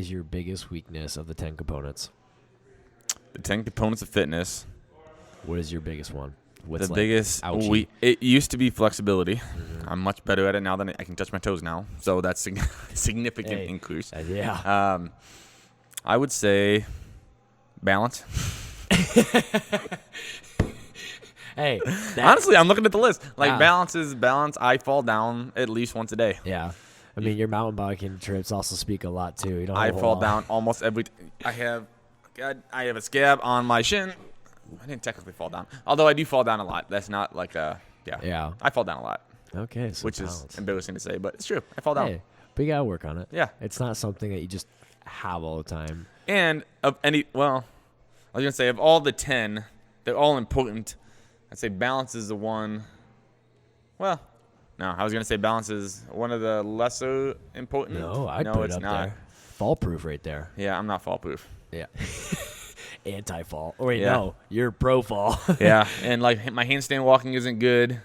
is your biggest weakness of the 10 components? The 10 components of fitness. What is your biggest one? What's the biggest? It used to be flexibility. Mm-hmm. I'm much better at it now than I can touch my toes now. So that's a significant increase. Yeah. I would say balance. Hey, honestly, I'm looking at the list. Like balance. I fall down at least once a day. Yeah. I mean, your mountain biking trips also speak a lot too. You don't. I fall down almost every. I have a scab on my shin. I didn't technically fall down, although I do fall down a lot. That's not like yeah. I fall down a lot. Okay, so which is embarrassing to say, but it's true. I fall down. Hey, but you gotta work on it. Yeah, it's not something that you just have all the time. And I was gonna say of all the 10, they're all important. I'd say balance is the one. Well, no, I was gonna say balance is one of the lesser important. No, I'd put it up there. Fall proof right there. Yeah, I'm not fall proof. Yeah. Anti-fall. Oh, wait, no. You're pro-fall. Yeah, and like my handstand walking isn't good.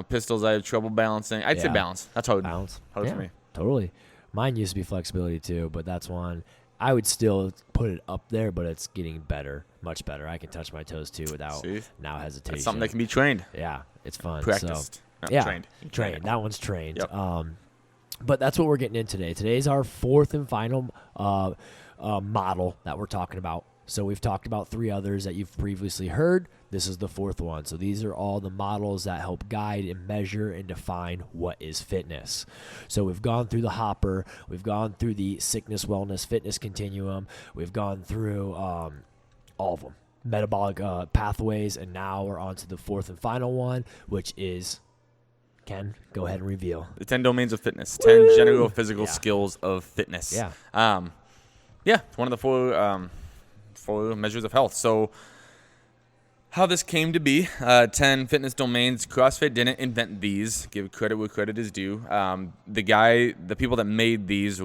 Pistols I have trouble balancing. I'd say balance. That's hard. Balance. Hard for me. Totally. Mine used to be flexibility too, but that's one. I would still put it up there, but it's getting better, much better. I can touch my toes too without now hesitation. That's something that can be trained. Yeah, it's fun. Practiced. So, trained. That one's trained. Yep. But that's what we're getting in today. Today's our fourth and final model that we're talking about. So we've talked about 3 others that you've previously heard. This is the 4th one. So these are all the models that help guide and measure and define what is fitness. So we've gone through the hopper. We've gone through the sickness, wellness, fitness continuum. We've gone through all of them, metabolic pathways. And now we're on to the 4th and final one, which is, Ken, go ahead and reveal. The 10 domains of fitness, 10 general physical skills of fitness. Yeah. It's one of the 4 measures of health. So how this came to be, 10 fitness domains. CrossFit didn't invent these. Give credit where credit is due. The people that made these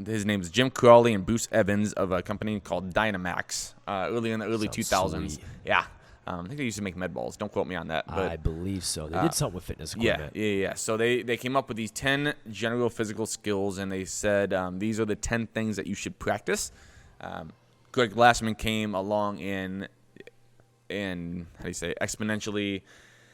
his name is Jim Crawley and Bruce Evans of a company called Dynamax early in the early 2000s. Sweet. Yeah. I think they used to make med balls. Don't quote me on that. But I believe so. They did something with fitness equipment. Yeah. So they came up with these 10 general physical skills, and they said these are the 10 things that you should practice. Greg Glassman came along and how do you say, exponentially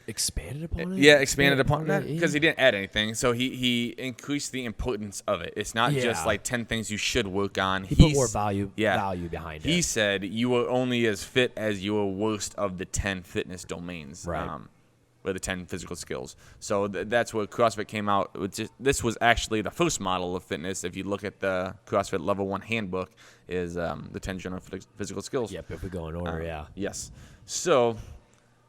expanded upon it? Yeah, expanded upon that because he didn't add anything. So he increased the importance of it. It's not just like 10 things you should work on. He put more value behind it. He said you are only as fit as your worst of the 10 fitness domains. Right. Or the 10 physical skills. So that's where CrossFit came out. This was actually the first model of fitness. If you look at the CrossFit Level 1 handbook, is the 10 general physical skills. Yep, if we go in order, Yes. So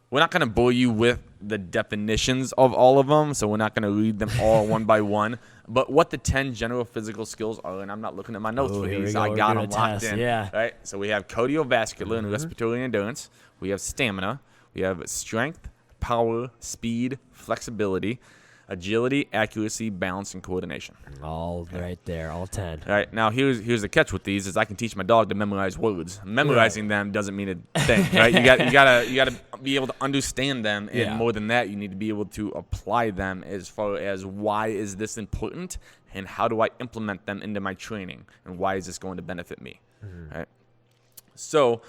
we're not going to bore you with the definitions of all of them, so we're not going to read them all one by one. But what the 10 general physical skills are, and I'm not looking at my notes for these. I got them locked in. Yeah. Right? So we have cardiovascular and respiratory endurance. We have stamina. We have strength, power, speed, flexibility, agility, accuracy, balance, and coordination. All right there, all 10. All right, now here's the catch with these is I can teach my dog to memorize words. Memorizing them doesn't mean a thing, right? You gotta be able to understand them, and more than that, you need to be able to apply them as far as why is this important and how do I implement them into my training and why is this going to benefit me, right? So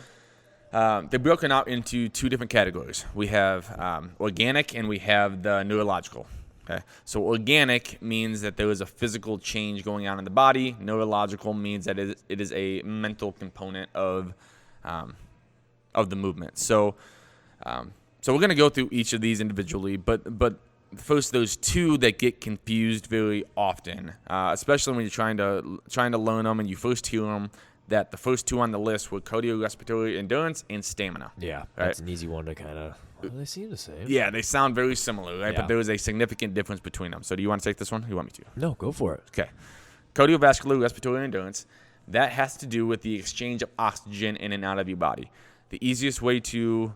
they're broken out into 2 different categories. We have organic and we have the neurological. Okay. So organic means that there is a physical change going on in the body. Neurological means that it is a mental component of the movement. So we're going to go through each of these individually, but first there's 2 that get confused very often, especially when you're trying to learn them and you first hear them. That the first 2 on the list were cardiorespiratory endurance and stamina. Yeah, that's an easy one to kind of. Well, they seem the same. Yeah, they sound very similar, right? Yeah. But there is a significant difference between them. So do you want to take this one? Or you want me to? No, go for it. Okay. Cardiovascular respiratory endurance, that has to do with the exchange of oxygen in and out of your body. The easiest way to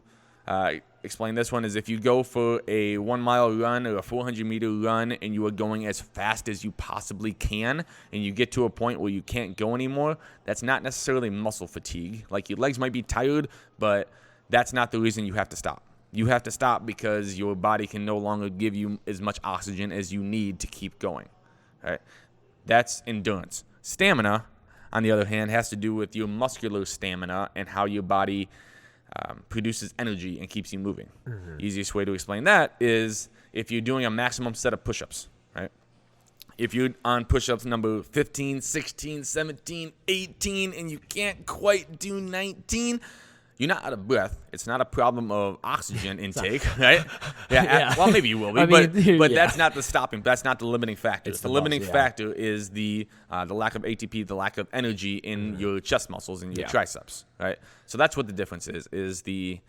explain this one is if you go for a 1-mile run or a 400-meter run and you are going as fast as you possibly can and you get to a point where you can't go anymore, that's not necessarily muscle fatigue. Like your legs might be tired, but that's not the reason you have to stop. You have to stop because your body can no longer give you as much oxygen as you need to keep going. Right? That's endurance. Stamina, on the other hand, has to do with your muscular stamina and how your body produces energy and keeps you moving. Easiest way to explain that is if you're doing a maximum set of push-ups, right? If you're on push-ups number 15, 16, 17, 18, and you can't quite do 19, you're not out of breath. It's not a problem of oxygen intake, right? Yeah. Well, maybe you will be, but that's not the stopping. That's not the limiting factor. The limiting factor is the lack of ATP, the lack of energy in your chest muscles and your triceps, right? So that's what the difference is. Is the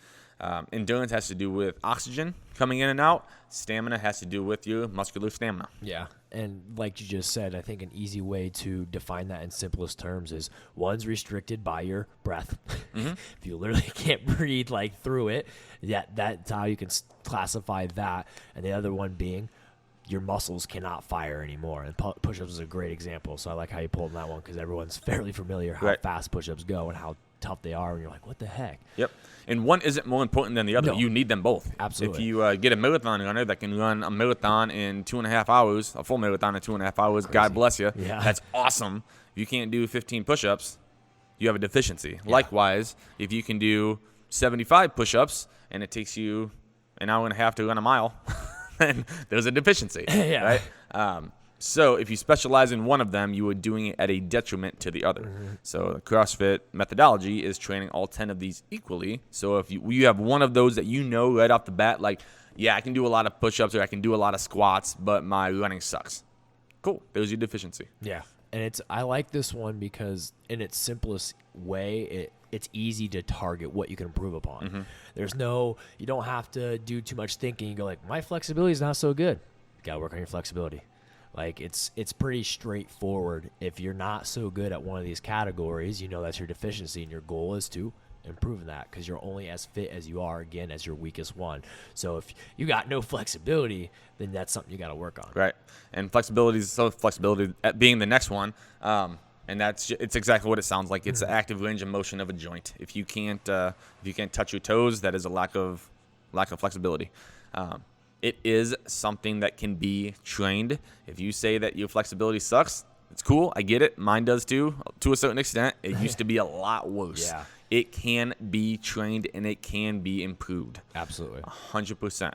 endurance has to do with oxygen coming in and out. Stamina has to do with your muscular stamina. Yeah. And like you just said, I think an easy way to define that in simplest terms is one's restricted by your breath. If you literally can't breathe like through it, that's how you can classify that. And the other one being your muscles cannot fire anymore. And push-ups is a great example. So I like how you pulled that one because everyone's fairly familiar how fast push-ups go and how tough they are. And you're like, what the heck? Yep. And one isn't more important than the other. No. You need them both. Absolutely. If you get a marathon runner that can run a marathon in 2.5 hours, a full marathon in 2.5 hours, crazy. God bless you. Yeah. That's awesome. If you can't do 15 push-ups, you have a deficiency. Yeah. Likewise, if you can do 75 push-ups and it takes you an hour and a half to run a mile, then there's a deficiency. Right? So if you specialize in one of them, you are doing it at a detriment to the other. So the CrossFit methodology is training all 10 of these equally. So if you have one of those that you know right off the bat, like, yeah, I can do a lot of push-ups or I can do a lot of squats, but my running sucks. Cool. There's your deficiency. Yeah. And I like this one because in its simplest way, it's easy to target what you can improve upon. You don't have to do too much thinking. You go like, my flexibility is not so good. You got to work on your flexibility. Like it's pretty straightforward. If you're not so good at one of these categories, you know that's your deficiency, and your goal is to improve that because you're only as fit as you are, again, as your weakest one. So if you got no flexibility, then that's something you got to work on. Right. And flexibility being the next one, and it's exactly what it sounds like. It's the active range of motion of a joint. If you can't touch your toes, that is a lack of flexibility. It is something that can be trained. If you say that your flexibility sucks, it's cool. I get it. Mine does too, to a certain extent. It used to be a lot worse. Yeah. It can be trained and it can be improved. Absolutely. 100%.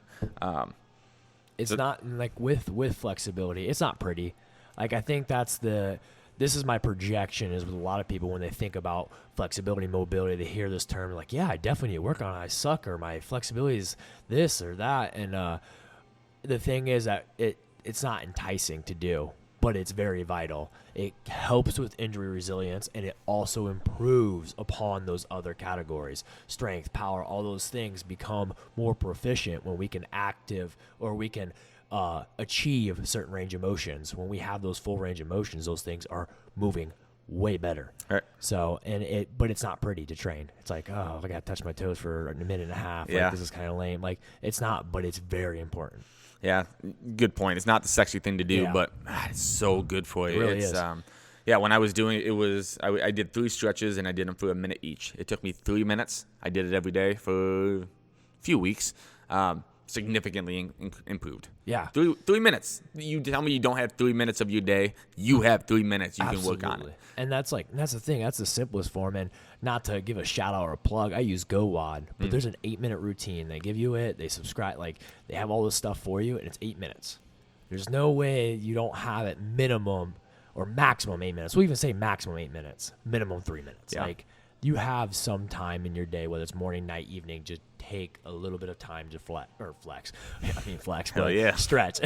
It's not like with flexibility, it's not pretty. Like I think this is my projection is with a lot of people when they think about flexibility, mobility, they hear this term like, yeah, I definitely need to work on it. I suck, or my flexibility is this or that. And the thing is that it's not enticing to do, but it's very vital. It helps with injury resilience, and it also improves upon those other categories. Strength, power, all those things become more proficient when we can achieve certain range of motions. When we have those full range of motions, those things are moving way better. Right. So, but it's not pretty to train. It's like, oh, I got to touch my toes for a minute and a half. Yeah. Like, this is kind of lame. Like, it's not, but it's very important. Yeah, good point. It's not the sexy thing to do, but it's so good for you. It really is. When I was doing it, I did 3 stretches and I did them for a minute each. It took me 3 minutes. I did it every day for a few weeks. Significantly improved. Yeah. 3 minutes. You tell me you don't have 3 minutes of your day. You have 3 minutes. You Absolutely. can work on it. And that's the thing. That's the simplest form. And not to give a shout out or a plug, I use GoWOD, but there's an 8-minute routine. They give you it. They subscribe. Like they have all this stuff for you, and it's 8 minutes. There's no way you don't have it minimum or maximum 8 minutes. We'll even say maximum 8 minutes, minimum 3 minutes. Yeah. Like you have some time in your day, whether it's morning, night, evening, just take a little bit of time to flex. Hell yeah. Stretch.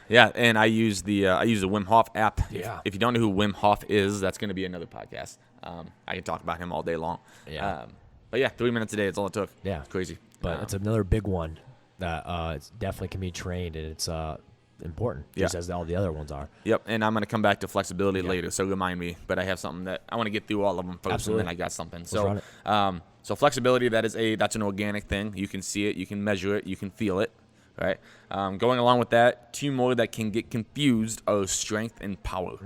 Yeah. And I use the Wim Hof app. Yeah. If you don't know who Wim Hof is, that's going to be another podcast. I can talk about him all day long. Yeah. But yeah, 3 minutes a day. That's all it took. Yeah. It's crazy. But it's another big one that it definitely can be trained, and it's important, just as all the other ones are. Yep, and I'm going to come back to flexibility later, so remind me. But I have something that I want to get through all of them first, and then I got something. So flexibility, that's an organic thing. You can see it, you can measure it, you can feel it, right? Going along with that, 2 more that can get confused are strength and power.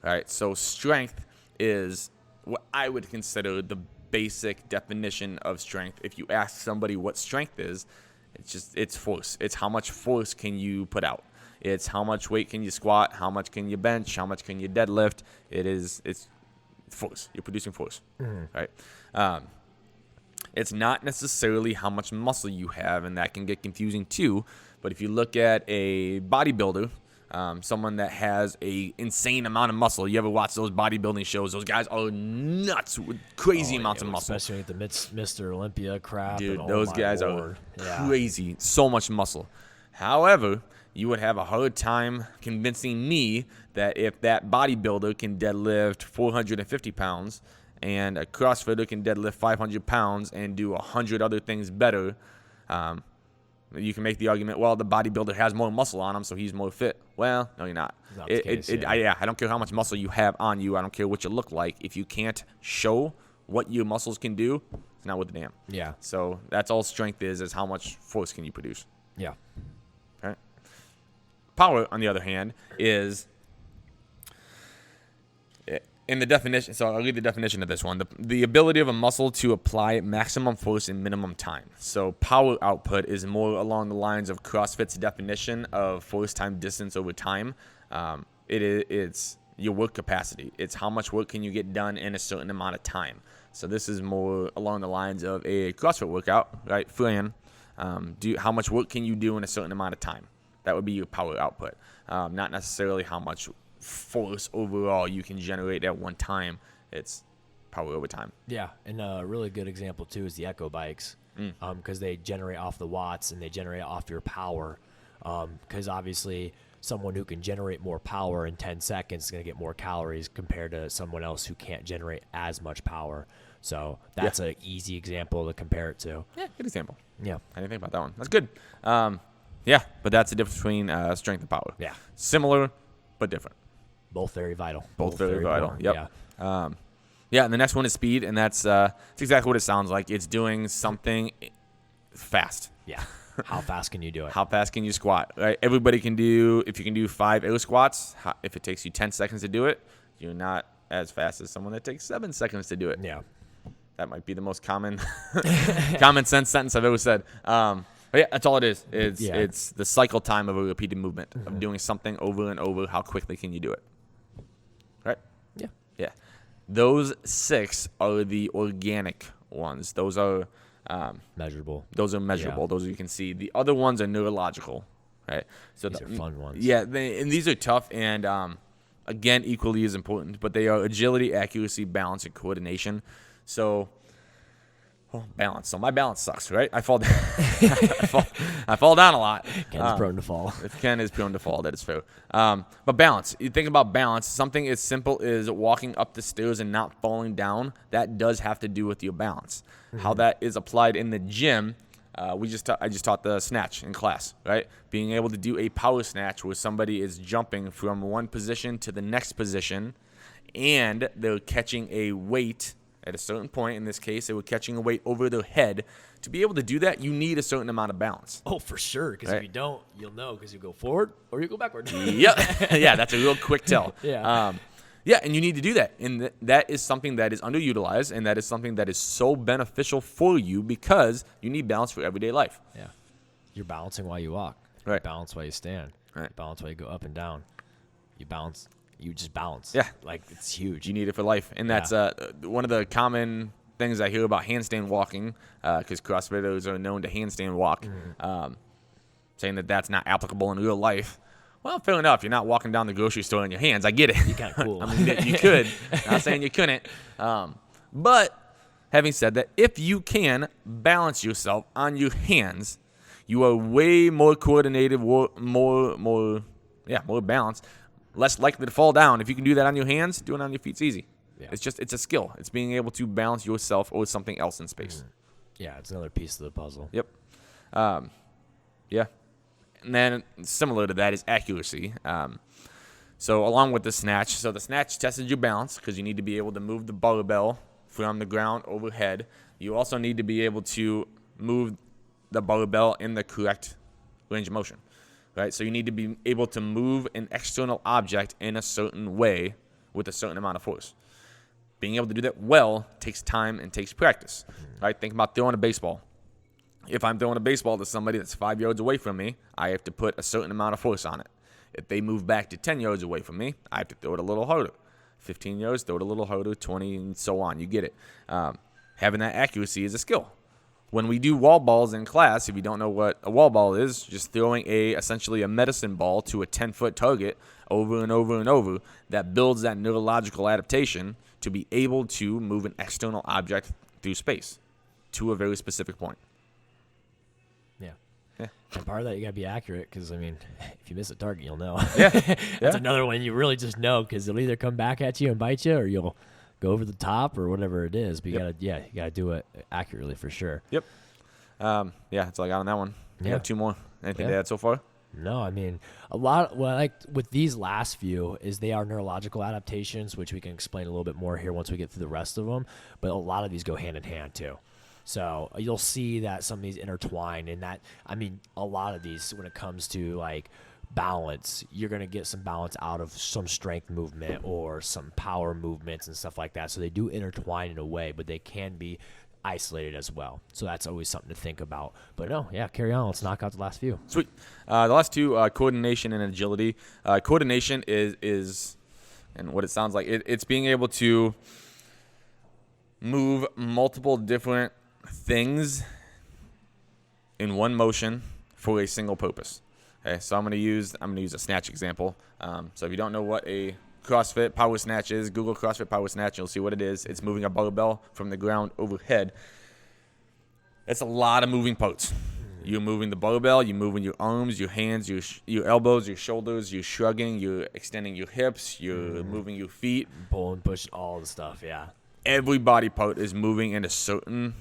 Right? So strength is what I would consider the basic definition of strength. If you ask somebody what strength is, it's force. It's how much force can you put out. It's how much weight can you squat, how much can you bench, how much can you deadlift. It's force. You're producing force, right? It's not necessarily how much muscle you have, and that can get confusing too. But if you look at a bodybuilder, someone that has a insane amount of muscle, you ever watch those bodybuilding shows? Those guys are nuts with crazy amounts of muscle. Especially with the Mr. Olympia crap. Dude, and, those guys are crazy. So much muscle. However, you would have a hard time convincing me that if that bodybuilder can deadlift 450 pounds and a CrossFitter can deadlift 500 pounds and do 100 other things better, you can make the argument, well, the bodybuilder has more muscle on him, so he's more fit. Well, no, you're not. I don't care how much muscle you have on you. I don't care what you look like. If you can't show what your muscles can do, it's not worth a damn. Yeah. So that's all strength is how much force can you produce. Yeah. Right? Power, on the other hand, is in the definition. So I'll read the definition of this one. The ability of a muscle to apply maximum force in minimum time. So power output is more along the lines of CrossFit's definition of force time distance over time. It's your work capacity. It's how much work can you get done in a certain amount of time. So this is more along the lines of a CrossFit workout, right? Fran, how much work can you do in a certain amount of time? That would be your power output, not necessarily how much force overall you can generate at one time. It's power over time. Yeah, and a really good example too is the Echo bikes, because they generate off the watts and they generate off your power. Because obviously, someone who can generate more power in 10 seconds is going to get more calories compared to someone else who can't generate as much power. So that's an easy example to compare it to. Yeah, good example. Yeah, I didn't think about that one. That's good. But that's the difference between strength and power. Yeah, similar but different. Both very vital. Both very vital. Important. Yep. Yeah. And the next one is speed, and that's exactly what it sounds like. It's doing something fast. Yeah. How fast can you do it? How fast can you squat? Right? Everybody can do, if you can do 5 air squats, if it takes you 10 seconds to do it, you're not as fast as someone that takes 7 seconds to do it. Yeah. That might be the most common sense sentence I've ever said. But yeah, that's all it is. It's the cycle time of a repeated movement, of doing something over and over. How quickly can you do it? Right? Yeah. Yeah. Those 6 are the organic ones. Those are measurable. Those are measurable. Yeah. Those you can see. The other ones are neurological, right? So these are fun ones. Yeah, and these are tough and again equally as important. But they are agility, accuracy, balance, and coordination. So balance. So my balance sucks, right? I fall down. I fall down a lot. Ken's prone to fall. Ken is prone to fall. That is fair. But balance. You think about balance. Something as simple as walking up the stairs and not falling down. That does have to do with your balance. Mm-hmm. How that is applied in the gym. I just taught the snatch in class, right? Being able to do a power snatch where somebody is jumping from one position to the next position, and they're catching a weight. At a certain point, in this case, they were catching a weight over their head. To be able to do that, you need a certain amount of balance. Oh, for sure. Because right? If you don't, you'll know because you go forward or you go backward. Yep. Yeah, that's a real quick tell. Yeah. And you need to do that. And that is something that is underutilized, and that is something that is so beneficial for you because you need balance for everyday life. Yeah. You're balancing while you walk. Right. You balance while you stand. Right. You balance while you go up and down. You balance. You just balance. Yeah. Like, it's huge. You need it for life. And that's one of the common things I hear about handstand walking, because CrossFitters are known to handstand walk, saying that that's not applicable in real life. Well, fair enough. You're not walking down the grocery store in your hands. I get it. You're kind of cool. I mean, you could. Not saying you couldn't. But having said that, if you can balance yourself on your hands, you are way more coordinated, more balanced. Less likely to fall down. If you can do that on your hands, doing it on your feet's easy. Yeah. It's a skill. It's being able to balance yourself or something else in space. Yeah, it's another piece of the puzzle. Yep. Yeah. And then similar to that is accuracy. So along with the snatch, the snatch tested your balance because you need to be able to move the barbell from the ground overhead. You also need to be able to move the barbell in the correct range of motion. Right, so you need to be able to move an external object in a certain way with a certain amount of force. Being able to do that well takes time and takes practice. Right, think about throwing a baseball. If I'm throwing a baseball to somebody that's 5 yards away from me, I have to put a certain amount of force on it. If they move back to 10 yards away from me, I have to throw it a little harder. 15 yards, throw it a little harder, 20, and so on. You get it. Having that accuracy is a skill. When we do wall balls in class, if you don't know what a wall ball is, just throwing essentially a medicine ball to a 10-foot target over and over and over, that builds that neurological adaptation to be able to move an external object through space to a very specific point. Yeah. And part of that, you got to be accurate because, I mean, if you miss a target, you'll know. Yeah. That's another one you really just know because it'll either come back at you and bite you or you'll go over the top or whatever it is. But you got to do it accurately for sure. Yep. That's all I got on that one. I got 2 more. Anything to add so far? No, I mean, what I like with these last few is they are neurological adaptations, which we can explain a little bit more here once we get through the rest of them. But a lot of these go hand in hand too. So you'll see that some of these intertwine and that, I mean, a lot of these when it comes to like balance, you're going to get some balance out of some strength movement or some power movements and stuff like that. So they do intertwine in a way, but they can be isolated as well. So that's always something to think about. But no, carry on. Let's knock out the last few. Sweet. The last 2, coordination and agility. Coordination is, and what it sounds like, it's being able to move multiple different things in one motion for a single purpose. Okay, so I'm gonna use a snatch example. So if you don't know what a CrossFit power snatch is, Google CrossFit power snatch, you'll see what it is. It's moving a barbell from the ground overhead. It's a lot of moving parts. You're moving the barbell, you're moving your arms, your hands, your elbows, your shoulders, you're shrugging, you're extending your hips, you're moving your feet. Pulling, pushing, all the stuff, Every body part is moving in a certain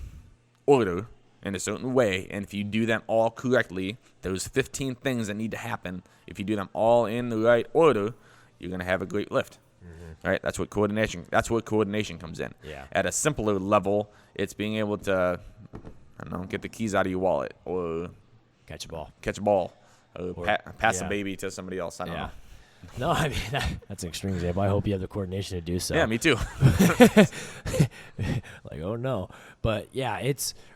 order, in a certain way, and if you do them all correctly, there's 15 things that need to happen. If you do them all in the right order, you're going to have a great lift. Right? That's where coordination comes in. Yeah. At a simpler level, it's being able to, get the keys out of your wallet or catch a ball or pass a baby to somebody else. I don't know. No, I mean, that's an extreme example. I hope you have the coordination to do so. Yeah, me too. Like, oh no. But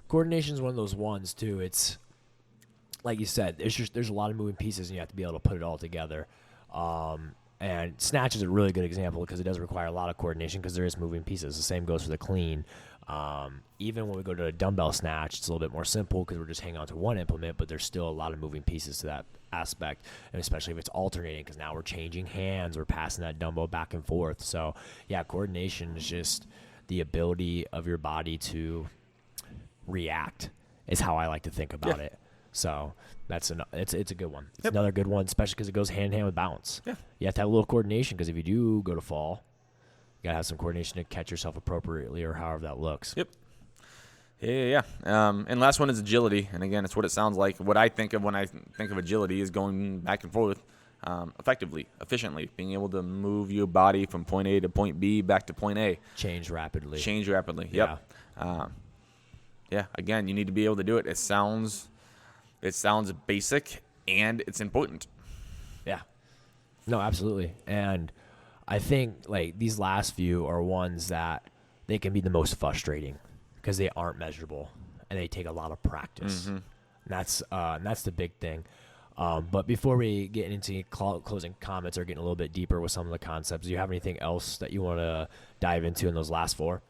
coordination is one of those ones too. It's like you said, there's a lot of moving pieces and you have to be able to put it all together. And snatch is a really good example because it does require a lot of coordination because there is moving pieces. The same goes for the clean. Even when we go to a dumbbell snatch, it's a little bit more simple because we're just hanging on to one implement, but there's still a lot of moving pieces to that aspect, and especially if it's alternating because now we're changing hands, we're passing that dumbbell back and forth. So, coordination is just the ability of your body to react is how I like to think about it. So it's a good one. It's another good one, especially because it goes hand in hand with balance. Yeah. You have to have a little coordination because if you do go to fall, you got to have some coordination to catch yourself appropriately or however that looks. Yep. Yeah. And last one is agility. And again, it's what it sounds like. What I think of when I think of agility is going back and forth effectively, efficiently, being able to move your body from point A to point B back to point A. Change rapidly. Yep. Again, you need to be able to do it. It sounds basic and it's important. Yeah. No, absolutely. And I think like these last few are ones that they can be the most frustrating because they aren't measurable and they take a lot of practice. And that's the big thing. But before we get into closing comments or getting a little bit deeper with some of the concepts, do you have anything else that you want to dive into in those last 4?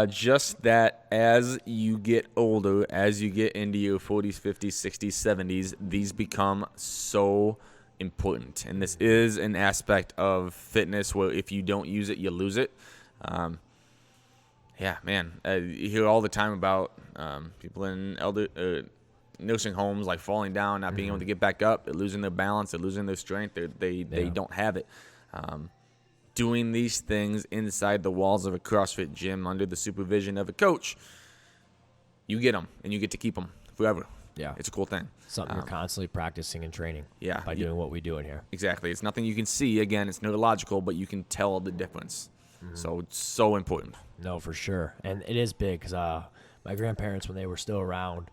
Just that as you get older, as you get into your 40s, 50s, 60s, 70s, these become so important. And this is an aspect of fitness where if you don't use it, you lose it. You hear all the time about people in nursing homes like falling down, not being able to get back up, they're losing their balance, they're losing their strength, they don't have it. Doing these things inside the walls of a CrossFit gym under the supervision of a coach, you get them and you get to keep them forever. Yeah. It's a cool thing. Something you're constantly practicing and training by doing what we do in here. Exactly. It's nothing you can see. Again, it's neurological, but you can tell the difference. So it's so important. No, for sure. And it is big because my grandparents, when they were still around,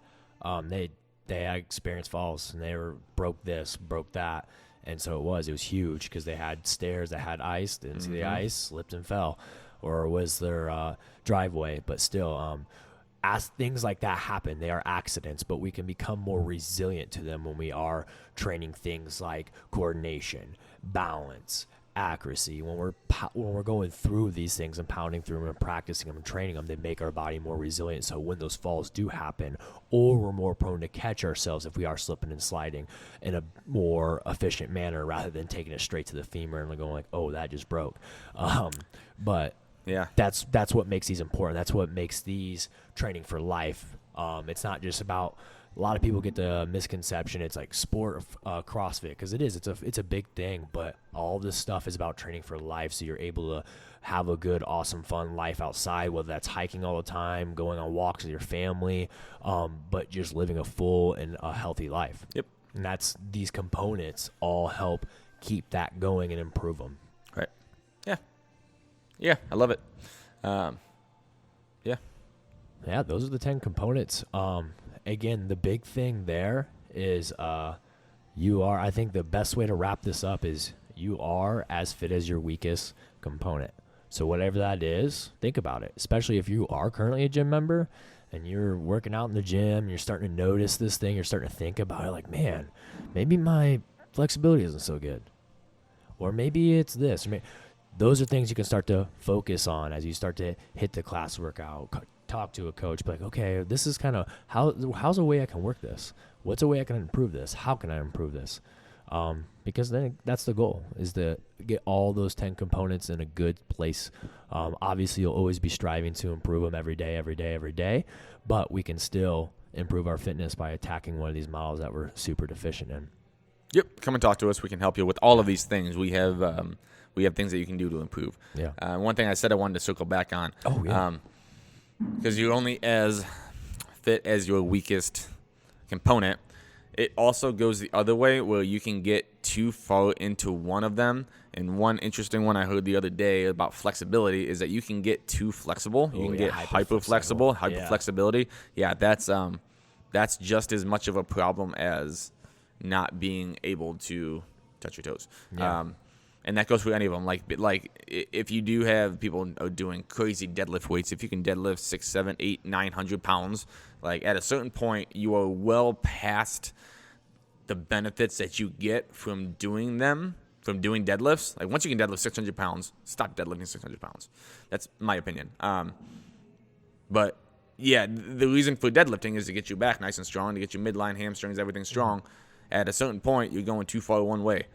they had experienced falls and they broke this, broke that. And so it was huge because they had stairs that had ice, didn't see the ice, slipped and fell, or was their driveway. But still, as things like that happen, they are accidents, but we can become more resilient to them when we are training things like coordination, balance, accuracy. When we're going through these things and pounding through them and practicing them and training them, they make our body more resilient. So when those falls do happen, or we're more prone to catch ourselves if we are slipping and sliding in a more efficient manner rather than taking it straight to the femur and going like, oh, that just broke. But yeah, that's what makes these important. That's what makes these training for life. It's not just about, a lot of people get the misconception it's like sport CrossFit, because it is. It's a big thing, but all this stuff is about training for life, so you're able to have a good, awesome, fun life outside, whether that's hiking all the time, going on walks with your family, but just living a full and a healthy life. Yep. And that's, these components all help keep that going and improve them. Right. Yeah. Yeah, I love it. Yeah, those are the 10 components. Again, the big thing there is I think the best way to wrap this up is you are as fit as your weakest component. So whatever that is, think about it, especially if you are currently a gym member and you're working out in the gym and you're starting to notice this thing, you're starting to think about it like, man, maybe my flexibility isn't so good. Or maybe it's this. Those are things you can start to focus on as you start to hit the class workout, talk to a coach, be like, okay, this is kind of, how's a way I can work this? What's a way I can improve this? How can I improve this? Because then that's the goal, is to get all those 10 components in a good place. Obviously, you'll always be striving to improve them every day, but we can still improve our fitness by attacking one of these models that we're super deficient in. Yep. Come and talk to us. We can help you with all of these things. We have things that you can do to improve. Yeah. One thing I said I wanted to circle back on. Oh, yeah. Because you're only as fit as your weakest component. It also goes the other way, where you can get too far into one of them. And one interesting one I heard the other day about flexibility is that you can get too flexible. You can get hyperflexible, hyperflexibility. Yeah, that's just as much of a problem as not being able to touch your toes. Yeah. And that goes for any of them. Like if you do have people doing crazy deadlift weights, if you can deadlift 600, 700, 800, 900 pounds, like at a certain point, you are well past the benefits that you get from doing deadlifts. Like once you can deadlift 600 pounds, stop deadlifting 600 pounds. That's my opinion. But yeah, the reason for deadlifting is to get your back nice and strong, to get your midline, hamstrings, everything strong. At a certain point, you're going too far one way.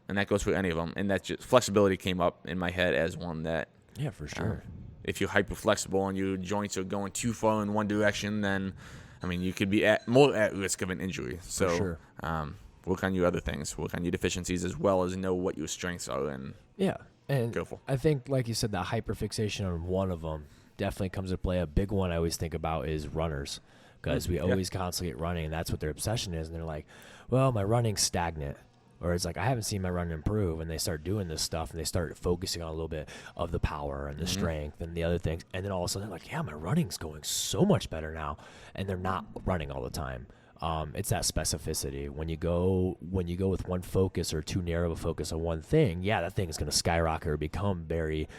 And that goes for any of them. And that just, flexibility came up in my head as one that, yeah, for sure. If you're hyper flexible and your joints are going too far in one direction, then you could be more at risk of an injury. So for sure. Work on your other things, work on your deficiencies, as well as know what your strengths are and go for. I think, like you said, that hyperfixation on one of them definitely comes into play. A big one I always think about is runners, because we always constantly get running, and that's what their obsession is. And they're like, well, my running's stagnant. Or it's like, I haven't seen my run improve, and they start doing this stuff, and they start focusing on a little bit of the power and the strength and the other things. And then all of a sudden, they're like, yeah, my running's going so much better now. And they're not running all the time. It's that specificity. When you go with one focus or too narrow of a focus on one thing, yeah, that thing is going to skyrocket or become very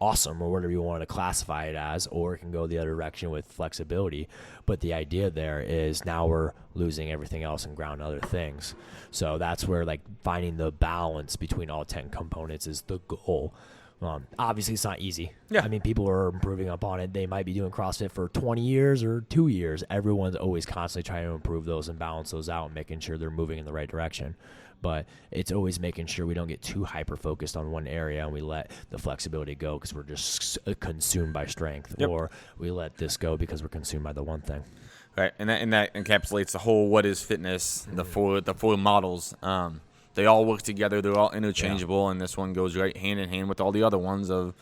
awesome, or whatever you want to classify it as, or it can go the other direction with flexibility. But the idea there is now we're losing everything else and ground other things. So that's where, like, finding the balance between all 10 components is the goal. Obviously, it's not easy. Yeah. People are improving upon it. They might be doing CrossFit for 20 years or 2 years. Everyone's always constantly trying to improve those and balance those out and making sure they're moving in the right direction. But it's always making sure we don't get too hyper-focused on one area and we let the flexibility go because we're just consumed by strength, or we let this go because we're consumed by the one thing. Right, and that encapsulates the whole what is fitness, the four models. They all work together. They're all interchangeable, and this one goes right hand in hand with all the other ones of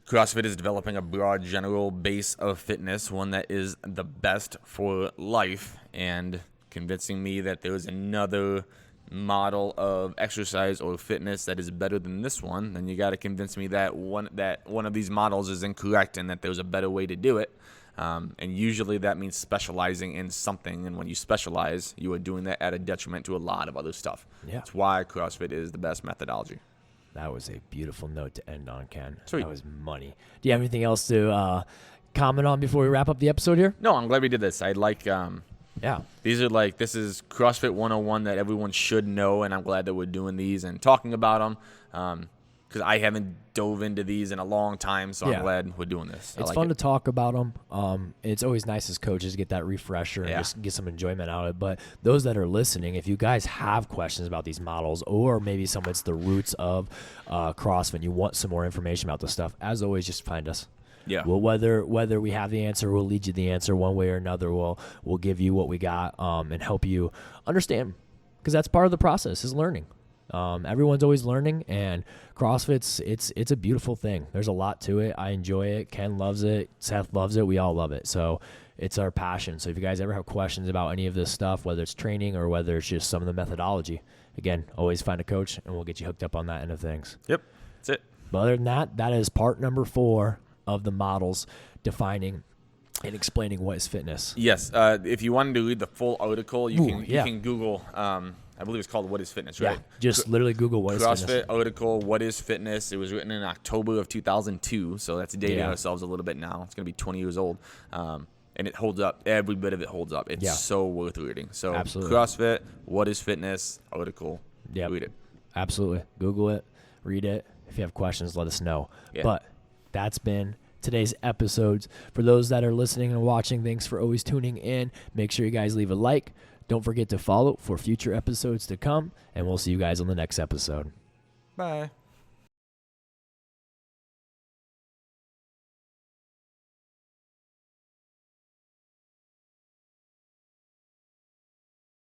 CrossFit is developing a broad general base of fitness, one that is the best for life, and convincing me that there is another model of exercise or fitness that is better than this one, then you got to convince me that one of these models is incorrect and that there's a better way to do it. And usually that means specializing in something, and when you specialize, you are doing that at a detriment to a lot of other stuff. Yeah. That's why CrossFit is the best methodology. That was a beautiful note to end on, Ken. Sweet. That was money. Do you have anything else to comment on before we wrap up the episode here? No, I'm glad we did this. I like Yeah. these are like, this is CrossFit 101 that everyone should know, and I'm glad that we're doing these and talking about them because I haven't dove into these in a long time, so I'm glad we're doing this. It's fun to talk about them. It's always nice as coaches to get that refresher and just get some enjoyment out of it. But those that are listening, if you guys have questions about these models, or maybe some it's the roots of CrossFit, and you want some more information about this stuff, as always, just find us. Yeah. Well, whether we have the answer, we'll lead you the answer one way or another. We'll give you what we got and help you understand, because that's part of the process is learning. Everyone's always learning, and CrossFit's it's a beautiful thing. There's a lot to it. I enjoy it. Ken loves it. Seth loves it. We all love it. So it's our passion. So if you guys ever have questions about any of this stuff, whether it's training or whether it's just some of the methodology, again, always find a coach, and we'll get you hooked up on that end of things. Yep, that's it. But other than that, that is part number 4 of the models defining and explaining what is fitness. Yes. If you wanted to read the full article, you can Google. I believe it's called "What Is Fitness," right? Yeah, just literally Google "What Is Fitness." CrossFit article "What Is Fitness." It was written in October of 2002, so that's dating ourselves a little bit now. It's going to be 20 years old, and it holds up. Every bit of it holds up. It's so worth reading. So absolutely. CrossFit "What Is Fitness" article. Yep. Read it. Absolutely. Google it. Read it. If you have questions, let us know. Yeah. But that's been today's episodes. For those that are listening and watching, thanks for always tuning in. Make sure you guys leave a like. Don't forget to follow for future episodes to come, and we'll see you guys on the next episode. Bye.